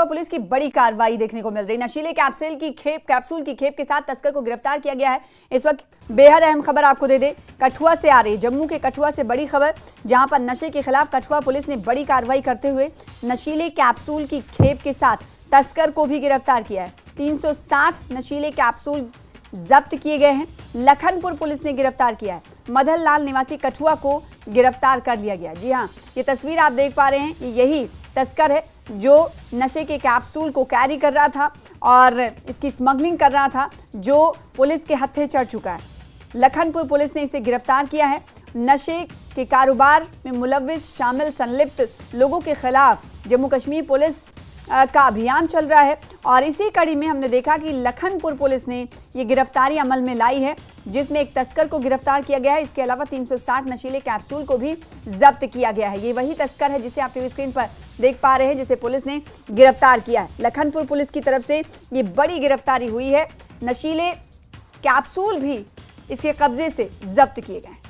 Police की बड़ी कार्रवाई देखने को मिल रही। नशीले कैप्सूल की खेप के साथ तस्कर को गिरफ्तार किया गया है। इस वक्त बेहद अहम खबर आपको दे दे, कठुआ से आ रही, जम्मू के कठुआ से बड़ी खबर, जहां पर नशे के खिलाफ कठुआ पुलिस ने बड़ी कार्रवाई करते हुए नशीले कैप्सूल की खेप के साथ तस्कर को भी गिरफ्तार किया है। 360 नशीले कैप्सूल जब्त किए गए हैं। लखनपुर पुलिस ने गिरफ्तार किया है। मदन लाल निवासी कठुआ को गिरफ्तार कर लिया गया। जी हां, ये तस्वीर आप देख पा रहे हैं, यही तस्कर है जो नशे के कैप्सूल को कैरी कर रहा था और इसकी स्मगलिंग कर रहा था, जो पुलिस के हत्थे चढ़ चुका है। लखनपुर पुलिस ने इसे गिरफ्तार किया है। नशे के कारोबार में मुलव्विस शामिल संलिप्त लोगों के खिलाफ जम्मू कश्मीर पुलिस का अभियान चल रहा है और इसी कड़ी में हमने देखा कि लखनपुर पुलिस ने ये गिरफ्तारी अमल में लाई है, जिसमें एक तस्कर को गिरफ्तार किया गया है। इसके अलावा 360 नशीले कैप्सूल को भी जब्त किया गया है। ये वही तस्कर है जिसे आप टीवी स्क्रीन पर देख पा रहे हैं, जिसे पुलिस ने गिरफ्तार किया है। लखनपुर पुलिस की तरफ से ये बड़ी गिरफ्तारी हुई है। नशीले कैप्सूल भी इसके कब्जे से जब्त किए गए।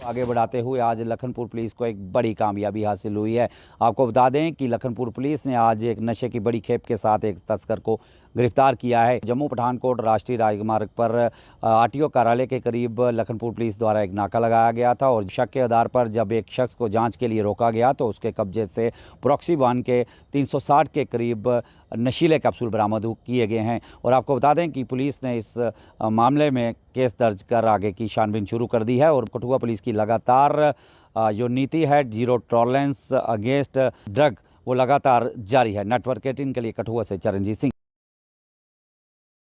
आगे बढ़ाते हुए आज लखनपुर पुलिस को एक बड़ी कामयाबी हासिल हुई है। आपको बता दें कि लखनपुर पुलिस ने आज एक नशे की बड़ी खेप के साथ एक तस्कर को गिरफ्तार किया है। जम्मू पठानकोट राष्ट्रीय राजमार्ग पर आरटीओ कार्यालय के करीब लखनपुर पुलिस द्वारा एक नाका लगाया गया था और शक के आधार पर जब एक शख्स को जांच के लिए रोका गया तो उसके कब्जे से प्रॉक्सी बांध के 360 के करीब नशीले कैप्सूल बरामद किए गए हैं। और आपको बता दें कि पुलिस ने इस मामले में केस दर्ज कर आगे की छानबीन शुरू कर दी है और कठुआ पुलिस की लगातार जो नीति है जीरो टॉलरेंस अगेंस्ट ड्रग, वो लगातार जारी है। नेटवर्क 18 के लिए कठुआ से चरणजीत सिंह।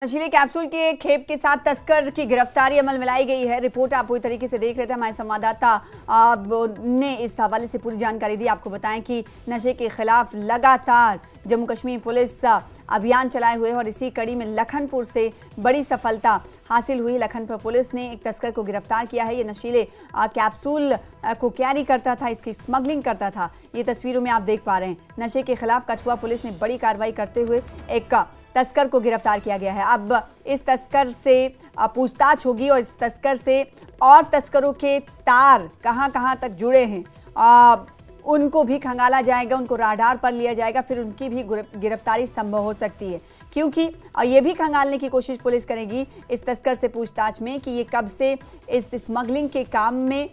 नशीले कैप्सूल के खेप के साथ तस्कर की गिरफ्तारी अमल में लाई गई है। रिपोर्ट आप पूरी तरीके से देख रहे थे, हमारे संवाददाता ने इस हवाले से पूरी जानकारी दी। आपको बताएं कि नशे के खिलाफ लगातार जम्मू कश्मीर पुलिस अभियान चलाए हुए और इसी कड़ी में लखनपुर से बड़ी सफलता हासिल हुई। लखनपुर पुलिस ने एक तस्कर को गिरफ्तार किया है। ये नशीले कैप्सूल को कैरी करता था, इसकी स्मगलिंग करता था। ये तस्वीरों में आप देख पा रहे हैं। नशे के खिलाफ कठुआ पुलिस ने बड़ी कार्रवाई करते हुए एक तस्कर को गिरफ्तार किया गया है। अब इस तस्कर से पूछताछ होगी और इस तस्कर से और तस्करों के तार कहां तक जुड़े हैं उनको भी खंगाला जाएगा, उनको राडार पर लिया जाएगा, फिर उनकी भी गिरफ्तारी संभव हो सकती है। क्योंकि ये भी खंगालने की कोशिश पुलिस करेगी इस तस्कर से पूछताछ में कि ये कब से इस स्मगलिंग के काम में,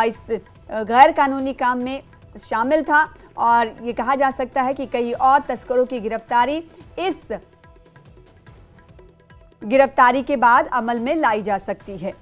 इस गैर कानूनी काम में शामिल था और ये कहा जा सकता है कि कई और तस्करों की गिरफ्तारी इस गिरफ्तारी के बाद अमल में लाई जा सकती है।